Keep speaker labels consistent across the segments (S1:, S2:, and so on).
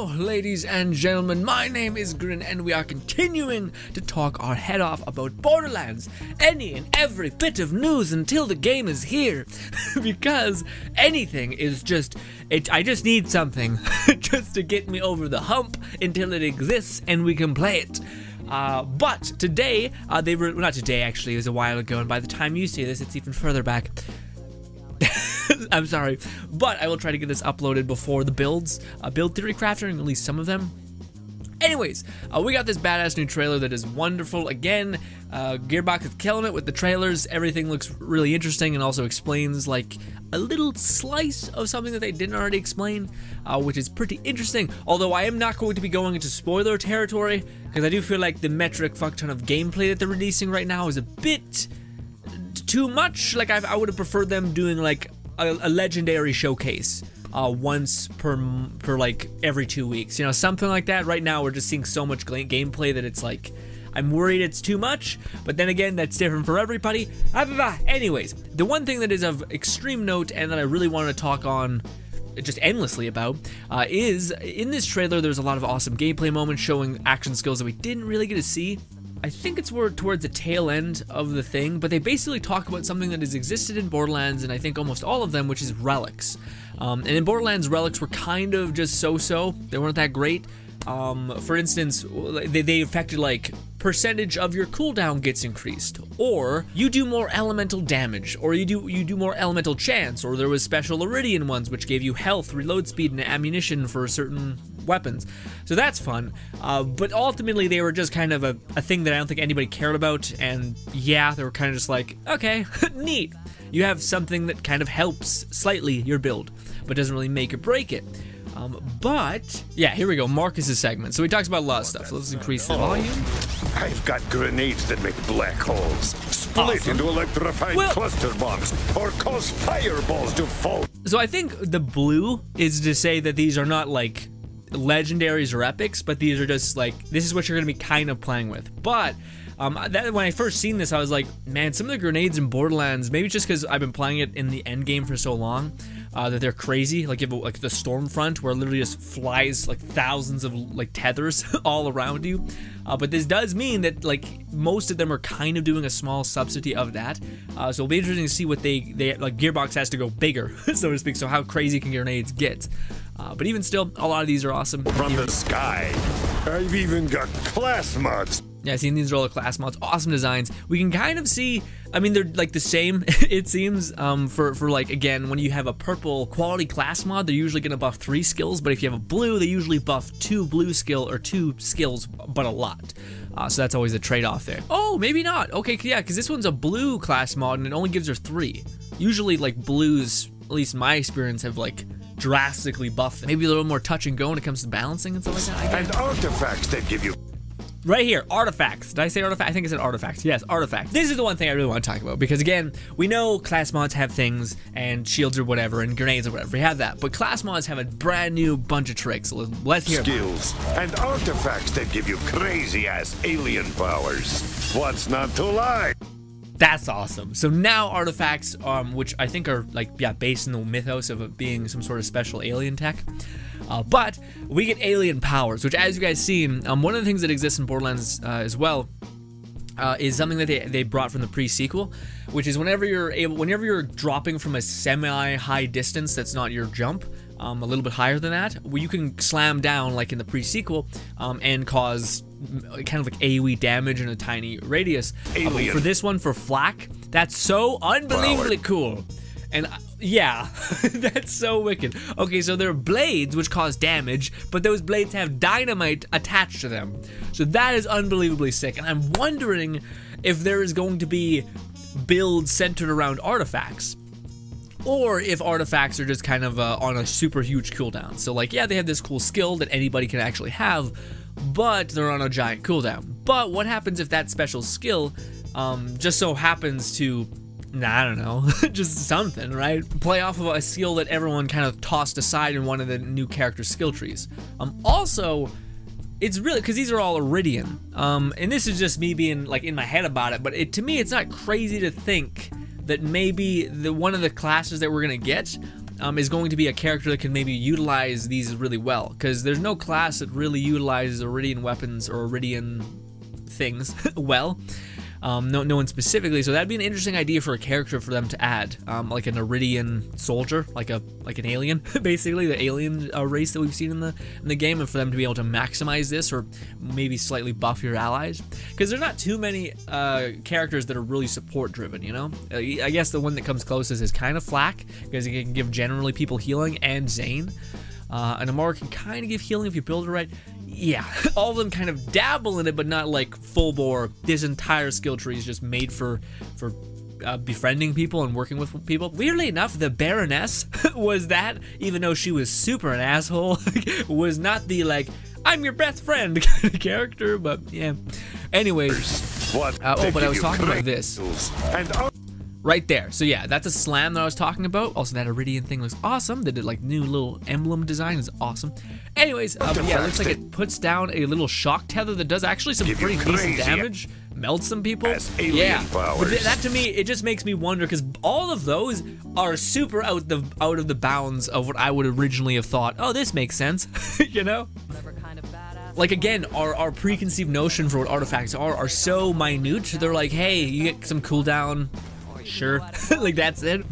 S1: Hello, ladies and gentlemen, my name is Grin, and we are continuing to talk our head off about Borderlands. Any and every bit of news until the game is here. Because anything is just, I just need something just to get me over the hump until it exists and we can play it. But today, not today actually, it was a while ago, and by the time you see this, it's even further back. I'm sorry, but I will try to get this uploaded before the builds. Build Theory Crafter, and release some of them. Anyways, we got this badass new trailer that is wonderful. Again, Gearbox is killing it with the trailers. Everything looks really interesting and also explains like a little slice of something that they didn't already explain, which is pretty interesting. Although I am not going to be going into spoiler territory, because I do feel like the metric fuck ton of gameplay that they're releasing right now is a bit too much. Like I would have preferred them doing like a legendary showcase once per like every 2 weeks, you know, something like that. Right now we're just seeing so much gameplay that it's like I'm worried it's too much, but then again that's different for everybody. Anyways, the one thing that is of extreme note and that I really want to talk on just endlessly about is in this trailer there's a lot of awesome gameplay moments showing action skills that we didn't really get to see. I think it's towards the tail end of the thing, but they basically talk about something that has existed in Borderlands, and I think almost all of them, which is relics. And in Borderlands, relics were kind of just so-so. They weren't that great. For instance, they affected like percentage of your cooldown gets increased, or you do more elemental damage, or you do more elemental chance, or there was special Iridian ones which gave you health, reload speed, and ammunition for certain weapons. So that's fun, but ultimately they were just kind of a thing that I don't think anybody cared about, and yeah, they were kind of just like, okay, neat. You have something that kind of helps slightly your build, but doesn't really make or break it. But yeah, here we go, Marcus's segment. So he talks about a lot of stuff, so let's increase the volume.
S2: I've got grenades that make black holes, split into electrified cluster bombs, or cause fireballs to fall. So
S1: I think the blue is to say that these are not like legendaries or epics, but these are just like, this is what you're gonna be kind of playing with. But when I first seen this, I was like, man, some of the grenades in Borderlands, maybe just because I've been playing it in the end game for so long, that they're crazy. Like you have like the Stormfront, where it literally just flies like thousands of like tethers all around you. But this does mean that like most of them are kind of doing a small substitute of that. So it'll be interesting to see what they like. Gearbox has to go bigger, so to speak. So how crazy can grenades get? But even still, a lot of these are awesome.
S2: From the sky, I've even got class mods.
S1: Yeah, seeing these are all the class mods, awesome designs. We can kind of see, I mean, they're like the same, it seems, for like, again, when you have a purple quality class mod, they're usually gonna buff 3 skills, but if you have a blue, they usually buff 2 blue skill, or 2 skills, but a lot. So that's always a trade-off there. Oh, maybe not. Okay, yeah, because this one's a blue class mod, and it only gives her 3. Usually, like, blues, at least in my experience, have, like, drastically buffed them. Maybe a little more touch and go when it comes to balancing and stuff like that, I guess.
S2: And artifacts that give you...
S1: Right here, artifacts. Did I say artifact? I think I said artifacts. Yes, artifacts. This is the one thing I really want to talk about, because again, we know class mods have things and shields or whatever and grenades or whatever. We have that, but class mods have a brand new bunch of tricks. So let's hear
S2: skills and artifacts that give you crazy ass alien powers. What's not to like?
S1: That's awesome. So now artifacts, which I think are like, yeah, based in the mythos of it being some sort of special alien tech. But we get alien powers, which, as you guys seen, one of the things that exists in Borderlands as well is something that they brought from the pre-sequel, which is whenever you're dropping from a semi-high distance that's not your jump, a little bit higher than that, where you can slam down like in the pre-sequel and cause kind of like AoE damage in a tiny radius. For this one, for flak, that's so unbelievably cool. And yeah, that's so wicked. Okay, so there are blades which cause damage, but those blades have dynamite attached to them. So that is unbelievably sick. And I'm wondering if there is going to be builds centered around artifacts, or if artifacts are just kind of on a super huge cooldown. So like, yeah, they have this cool skill that anybody can actually have, but they're on a giant cooldown. But what happens if that special skill just so happens to, I don't know, just something, right? Play off of a skill that everyone kind of tossed aside in one of the new character skill trees. Also, it's really, because these are all Iridian, and this is just me being like in my head about it, but to me it's not crazy to think that maybe one of the classes that we're gonna get is going to be a character that can maybe utilize these really well, because there's no class that really utilizes Iridian weapons or Iridian things well. No one specifically, so that'd be an interesting idea for a character for them to add, like an Iridian soldier, like an alien, basically the alien race that we've seen in the game, and for them to be able to maximize this or maybe slightly buff your allies, because there's not too many characters that are really support driven, you know. I guess the one that comes closest is kind of Flak, because it can give generally people healing, and Zane. And Amara can kind of give healing if you build it right. Yeah, all of them kind of dabble in it, but not like full bore. This entire skill tree is just made for befriending people and working with people. Weirdly enough, the Baroness was that, even though she was super an asshole, was not the like, I'm your best friend kind of character, but yeah. Anyways, but I was talking about this. Right there. So yeah, that's a slam that I was talking about. Also, that Iridian thing was awesome. They did like new little emblem design is awesome. Anyways, yeah, it looks like it puts down a little shock tether that does actually some pretty decent damage. Melts some people. Yeah, but that to me, it just makes me wonder, because all of those are super out of the bounds of what I would originally have thought. Oh, this makes sense, you know? Like, again, our preconceived notion for what artifacts are so minute. They're like, hey, you get some cooldown. Sure, like that's it.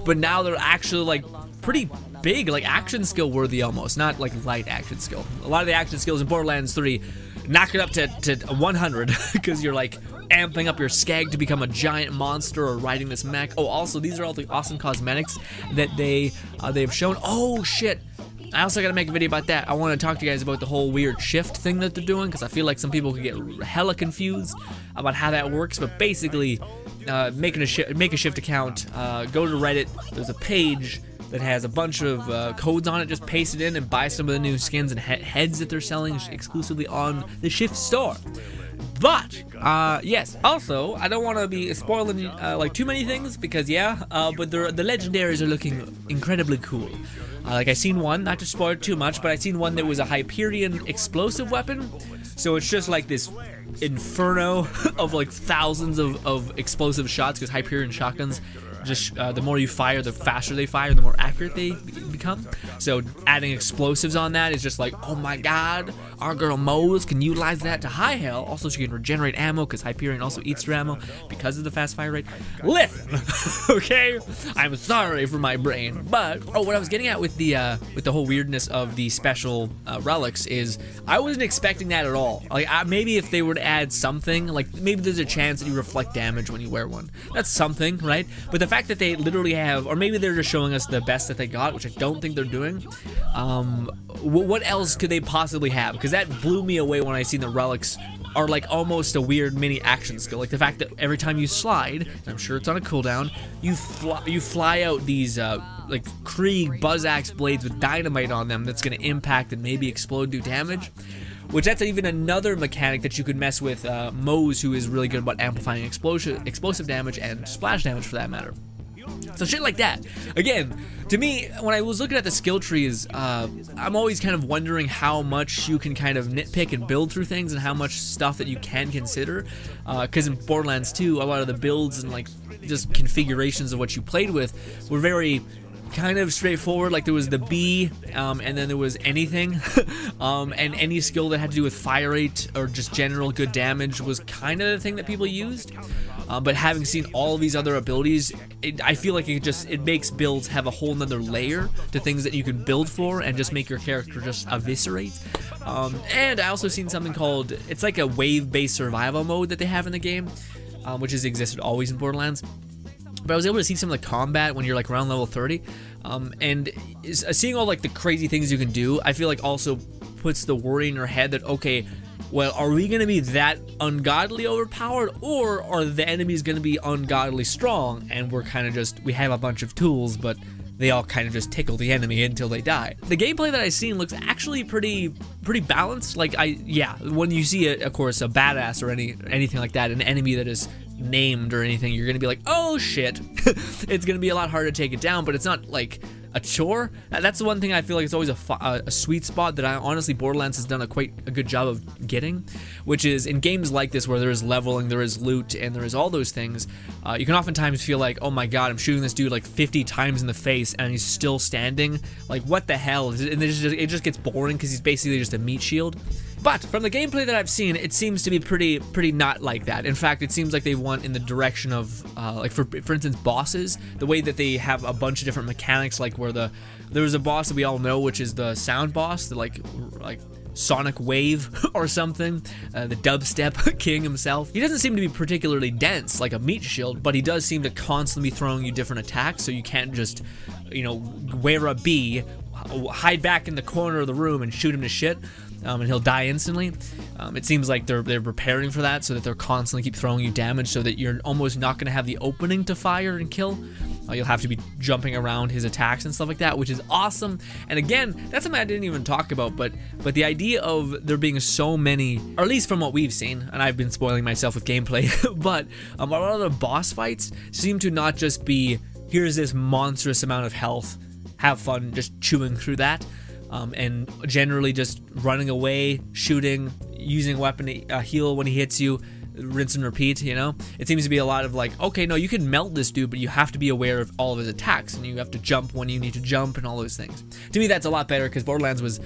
S1: But now they're actually like pretty big, like action skill worthy almost, not like light action skill. A lot of the action skills in Borderlands 3 knock it up to 100 because you're like amping up your skag to become a giant monster or riding this mech. Oh, also these are all the awesome cosmetics that they've shown. Oh shit, I also gotta make a video about that. I want to talk to you guys about the whole weird shift thing that they're doing, because I feel like some people could get hella confused about how that works. But basically, make a shift account, go to Reddit. There's a page that has a bunch of codes on it. Just paste it in and buy some of the new skins and heads that they're selling exclusively on the Shift store. But yes, also I don't want to be spoiling like too many things, because yeah, but the legendaries are looking incredibly cool. Like I seen one, not to spoil too much, but I seen one that was a Hyperion explosive weapon. So it's just like this inferno of like thousands of explosive shots, because Hyperion shotguns just the more you fire, the faster they fire, the more accurate they become. So adding explosives on that is just like, oh my god, our girl Mose can utilize that to high hell. Also, she can regenerate ammo, because Hyperion also eats their ammo because of the fast fire rate. Listen, okay, I'm sorry for my brain, but what I was getting at with the whole weirdness of the special relics is I wasn't expecting that at all. Like maybe if they were to add something, like maybe there's a chance that you reflect damage when you wear one. That's something, right? But the fact that they literally have, or maybe they're just showing us the best that they got, which I don't think they're doing. What else could they possibly have? Because that blew me away when I seen the relics are like almost a weird mini action skill. Like the fact that every time you slide, and I'm sure it's on a cooldown, you fly out these like Krieg buzz axe blades with dynamite on them that's going to impact and maybe explode, do damage. Which that's even another mechanic that you could mess with Mose, who is really good about amplifying explosive damage and splash damage for that matter. So shit like that. Again, to me, when I was looking at the skill trees, I'm always kind of wondering how much you can kind of nitpick and build through things, and how much stuff that you can consider. Because in Borderlands 2, a lot of the builds and like just configurations of what you played with were very kind of straightforward. Like there was the B, and then there was anything, and any skill that had to do with fire rate or just general good damage was kind of the thing that people used. But having seen all of these other abilities, I feel like it makes builds have a whole nother layer to things that you can build for and just make your character just eviscerate. And I also seen something called, it's like a wave-based survival mode that they have in the game, which has existed always in Borderlands. But I was able to see some of the combat when you're like around level 30, and seeing all like the crazy things you can do, I feel like also puts the worry in your head that, okay, well, are we going to be that ungodly overpowered, or are the enemies going to be ungodly strong, and we're kind of just, we have a bunch of tools, but they all kind of just tickle the enemy until they die. The gameplay that I've seen looks actually pretty balanced. Like yeah, when you see of course a badass or anything like that, an enemy that is named or anything, you're gonna be like, oh shit, it's gonna be a lot harder to take it down. But it's not like a chore. That's the one thing I feel like it's always a sweet spot that I honestly Borderlands has done a quite a good job of getting, which is in games like this where there is leveling, there is loot, and there is all those things. You can oftentimes feel like, oh my god, I'm shooting this dude like 50 times in the face and he's still standing. Like, what the hell? And it just gets boring because he's basically just a meat shield. But from the gameplay that I've seen, it seems to be pretty not like that. In fact, it seems like they went in the direction of like for instance bosses, the way that they have a bunch of different mechanics, like where there's a boss that we all know, which is the sound boss, the like Sonic Wave or something, the dubstep king himself. He doesn't seem to be particularly dense like a meat shield, but he does seem to constantly be throwing you different attacks, so you can't just, you know, wear a bee, hide back in the corner of the room and shoot him to shit. And he'll die instantly. It seems like they're preparing for that, so that they're constantly keep throwing you damage, so that you're almost not going to have the opening to fire and kill. You'll have to be jumping around his attacks and stuff like that, which is awesome. And again, that's something I didn't even talk about, but the idea of there being so many, or at least from what we've seen, and I've been spoiling myself with gameplay, but a lot of the boss fights seem to not just be, here's this monstrous amount of health, have fun just chewing through that. And generally just running away, shooting, using a weapon to heal when he hits you, rinse and repeat, you know? It seems to be a lot of like, okay, no, you can melt this dude, but you have to be aware of all of his attacks, and you have to jump when you need to jump and all those things. To me, that's a lot better, because Borderlands was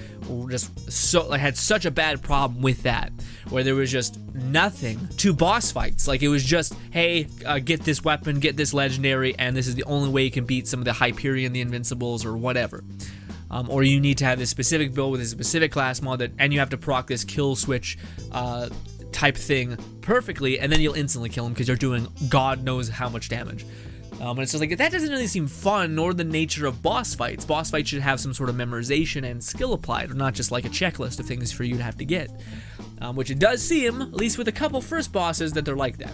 S1: just so, like, had such a bad problem with that, where there was just nothing to boss fights. Like, it was just, hey, get this weapon, get this legendary, and this is the only way you can beat some of the Hyperion, the Invincibles, or whatever. Or you need to have this specific build with a specific class mod, and you have to proc this kill switch type thing perfectly, and then you'll instantly kill him because you're doing God knows how much damage. And it's just like, that doesn't really seem fun, nor the nature of boss fights. Boss fights should have some sort of memorization and skill applied, or not just like a checklist of things for you to have to get. Which it does seem, at least with a couple first bosses, that they're like that.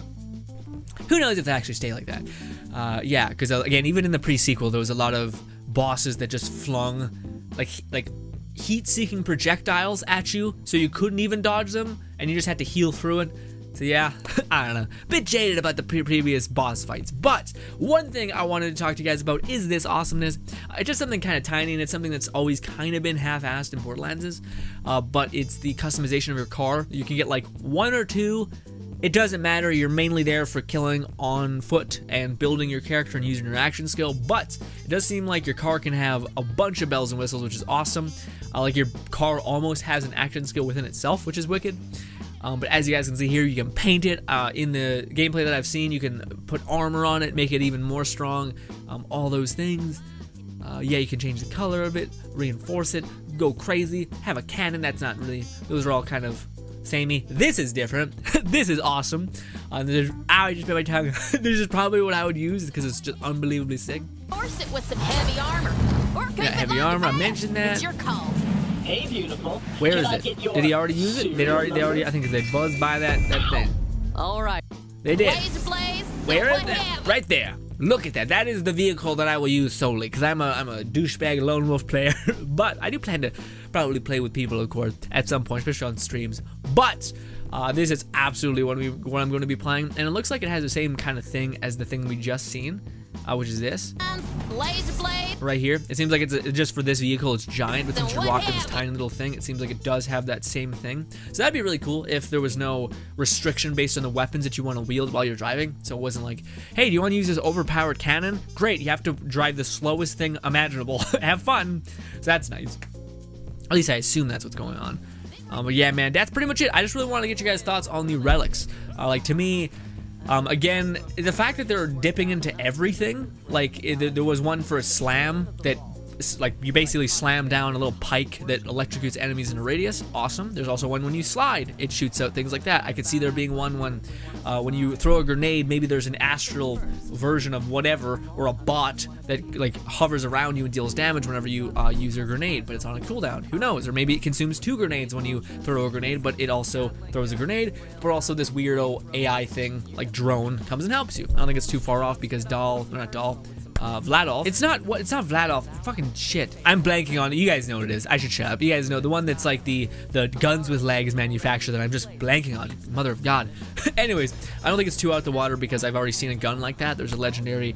S1: Who knows if they actually stay like that? Yeah, because again, even in the pre-sequel, there was a lot of bosses that just flung like heat-seeking projectiles at you, so you couldn't even dodge them, and you just had to heal through it. So yeah, I don't know, bit jaded about the previous boss fights. But one thing I wanted to talk to you guys about is this awesomeness. It's just something kind of tiny, and it's something that's always kind of been half-assed in Borderlands, but it's the customization of your car. You can get like 1 or 2. It doesn't matter, you're mainly there for killing on foot and building your character and using your action skill, but it does seem like your car can have a bunch of bells and whistles, which is awesome. Like, your car almost has an action skill within itself, which is wicked. But as you guys can see here, you can paint it. In the gameplay that I've seen, you can put armor on it, make it even more strong, all those things. Yeah, you can change the color of it, reinforce it, go crazy, have a cannon. That's not really, those are all kind of samey. This is different. This is awesome. I just bit my tongue. This is probably what I would use because it's just unbelievably sick.
S3: Force it with some heavy armor.
S1: Yeah, heavy armor. I mentioned that.
S3: It's your call.
S4: Hey, beautiful.
S1: Where is it? Did he already use it? They already. I think they buzzed by that thing.
S3: All right.
S1: They did.
S3: Blaze.
S1: Where is it? Right there. Look at that. That is the vehicle that I will use solely, because I'm a douchebag lone wolf player. But I do plan to probably play with people, of course, at some point, especially on streams. But this is absolutely what I'm going to be playing, and it looks like it has the same kind of thing as the thing we just seen, which is this. Right here. It seems like it's just for this vehicle, it's giant, but since you're rocking this tiny little thing, it seems like it does have that same thing. So that'd be really cool if there was no restriction based on the weapons that you want to wield while you're driving. So it wasn't like, hey, do you want to use this overpowered cannon? Great, you have to drive the slowest thing imaginable. Have fun. So that's nice. At least I assume that's what's going on. But yeah, man, that's pretty much it. I just really want to get you guys' thoughts on the relics. Like, to me, again, the fact that they're dipping into everything, like there was one for a slam that, like, you basically slam down a little pike that electrocutes enemies in a radius. Awesome. There's also one when you slide, it shoots out things like that. I could see there being one when you throw a grenade, maybe there's an astral version of whatever, or a bot that like hovers around you and deals damage whenever you use your grenade, but it's on a cooldown. Who knows? Or maybe it consumes 2 grenades when you throw a grenade, but it also throws a grenade, but also this weirdo AI thing, like drone, comes and helps you. I don't think it's too far off because Vladolf. It's not Vladolf. Fucking shit. I'm blanking on it. You guys know what it is. I should shut up. You guys know the one that's like the guns with legs manufacturer that I'm just blanking on. Mother of God. Anyways, I don't think it's too out the water because I've already seen a gun like that. There's a legendary,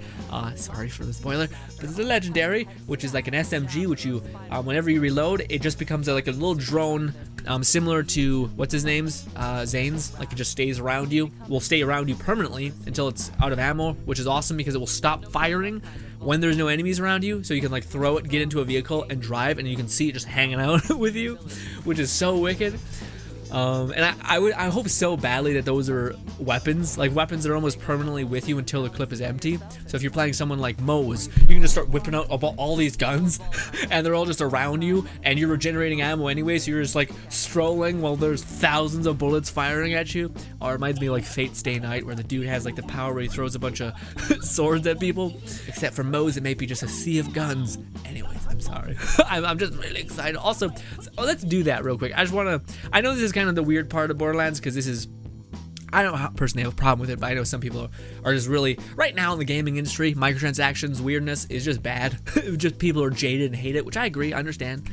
S1: sorry for the spoiler, but there's a legendary, which is like an SMG, which you, whenever you reload, it just becomes like a little drone, similar to, what's his name's? Zane's. Like it just stays around you. Will stay around you permanently until it's out of ammo, which is awesome because it will stop firing when there's no enemies around you, so you can like throw it, get into a vehicle, and drive, and you can see it just hanging out with you, which is so wicked. And I hope so badly that those are weapons, like weapons that are almost permanently with you until the clip is empty. So if you're playing someone like Moze, you can just start whipping out all these guns, and they're all just around you, and you're regenerating ammo anyway, so you're just like strolling while there's thousands of bullets firing at you. Or it reminds me of like Fate Stay Night, where the dude has like the power where he throws a bunch of swords at people. Except for Moze, it may be just a sea of guns. Anyways, I'm sorry. I'm just really excited. Also, let's do that real quick. I know this is kind of the weird part of Borderlands, because this is, I don't personally have a problem with it, but I know some people are just really, right now in the gaming industry, microtransactions weirdness is just bad. Just people are jaded and hate it, which I agree, I understand.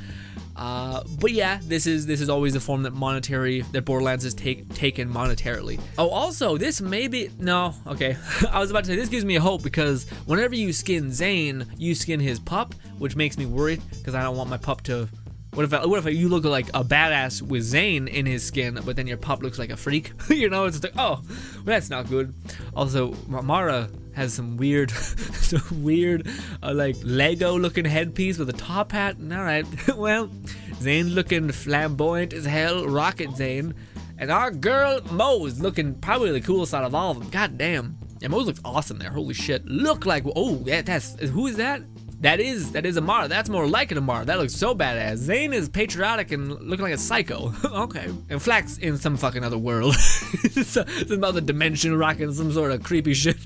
S1: But yeah, this is always the form that Borderlands has taken monetarily. Oh, also, this may be, no, okay. I was about to say, this gives me hope, because whenever you skin Zane, you skin his pup, which makes me worried, because I don't want my pup to, what if you look like a badass with Zane in his skin, but then your pup looks like a freak? You know, it's like, oh, well, that's not good. Also, Mara has some weird, like Lego-looking headpiece with a top hat. All right, well, Zane's looking flamboyant as hell, Rocket Zane, and our girl Moze looking probably the coolest out of all of them. God damn, yeah, Moze looks awesome there. Holy shit, look like, oh, yeah, who is that? That is Amara. That's more like an Amara. That looks so badass. Zane is patriotic and looking like a psycho. Okay. And Flack's in some fucking other world. Some other dimension, rocking some sort of creepy shit.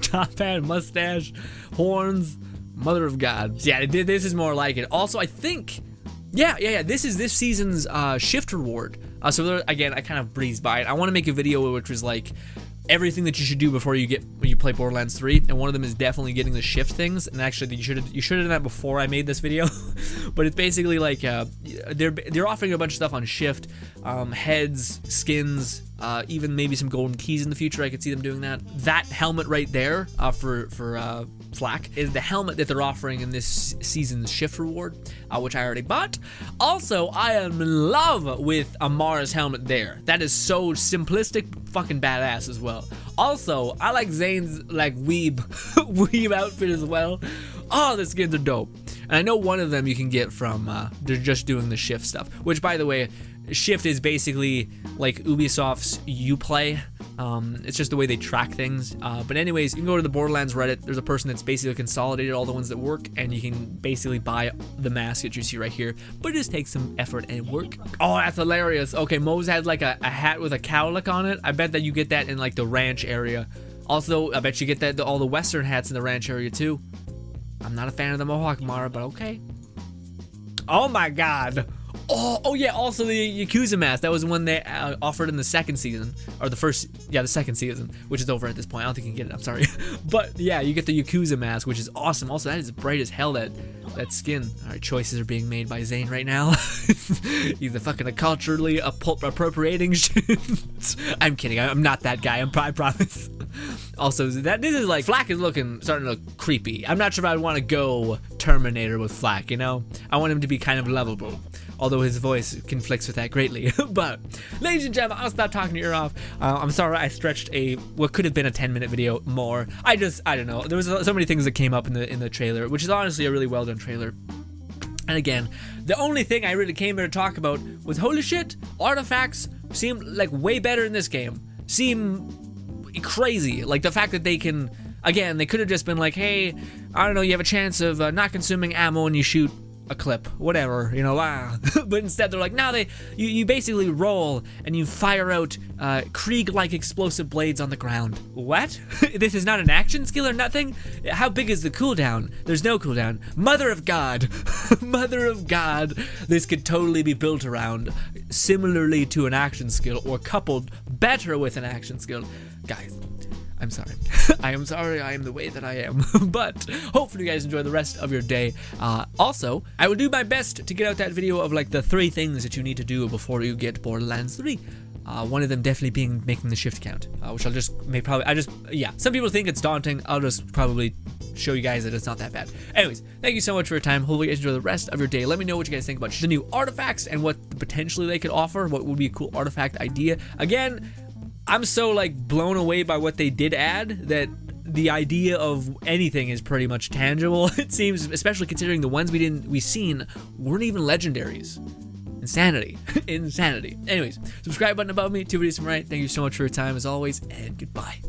S1: Top hat, mustache, horns. Mother of God. Yeah, this is more like it. Also, I think, yeah. This is this season's shift reward. So there, again, I kind of breezed by it. I want to make a video which was like everything that you should do before when you play Borderlands 3, and one of them is definitely getting the shift things. And actually, you should have done that before I made this video. But it's basically like they're offering a bunch of stuff on shift, heads, skins, even maybe some golden keys in the future. I could see them doing that. That helmet right there for Flack is the helmet that they're offering in this season's shift reward, which I already bought. Also, I am in love with Amara's helmet there. That is so simplistic, fucking badass as well. Also, I like Zane's like weeb outfit as well. Oh, the skins are dope. And I know one of them you can get from they're just doing the shift stuff, which, by the way, shift is basically like Ubisoft's Uplay. It's just the way they track things. But anyways, you can go to the Borderlands Reddit. There's a person that's basically consolidated all the ones that work, and you can basically buy the mask that you see right here. But it just takes some effort and work. Oh, that's hilarious. Okay, Moze has like a hat with a cowlick on it. I bet that you get that in like the ranch area. Also, I bet you get that all the Western hats in the ranch area too. I'm not a fan of the Mohawk Mara, but okay. Oh my God. Oh yeah, also the Yakuza mask. That was one they offered in the second season, or the second season, which is over at this point. I don't think you can get it, I'm sorry. But yeah, you get the Yakuza mask, which is awesome. Also, that is bright as hell, that skin. All right, choices are being made by Zane right now. He's a fucking culturally appropriating shit. I'm kidding, I'm not that guy, I promise. Also, this is like, Flack is starting to look creepy. I'm not sure if I'd want to go Terminator with Flack, you know? I want him to be kind of lovable, although his voice conflicts with that greatly. But, ladies and gentlemen, I'll stop talking your ear off. I'm sorry I stretched what could have been a 10-minute video more. I don't know. There was so many things that came up in the trailer, which is honestly a really well-done trailer. And again, the only thing I really came here to talk about was, holy shit, artifacts seem like way better in this game. Seem crazy. Like the fact that they can, again, they could have just been like, hey, I don't know, you have a chance of not consuming ammo when you shoot a clip, whatever, you know, but instead they're like, now you basically roll and you fire out Krieg-like explosive blades on the ground. What? This is not an action skill or nothing? How big is the cooldown? There's no cooldown. Mother of God. Mother of God. This could totally be built around similarly to an action skill, or coupled better with an action skill. Guys, I'm sorry. I am sorry. I am the way that I am. But hopefully you guys enjoy the rest of your day. Also, I will do my best to get out that video of like the 3 things that you need to do before you get Borderlands 3. One of them definitely being making the shift count, which I'll just yeah. Some people think it's daunting. I'll just probably show you guys that it's not that bad. Anyways, thank you so much for your time. Hopefully you guys enjoy the rest of your day. Let me know what you guys think about the new artifacts and what potentially they could offer. What would be a cool artifact idea? Again, I'm so like blown away by what they did add that the idea of anything is pretty much tangible. It seems, especially considering the ones we seen weren't even legendaries. Insanity. Insanity. Anyways, subscribe button above me, 2 videos from right. Thank you so much for your time as always, and goodbye.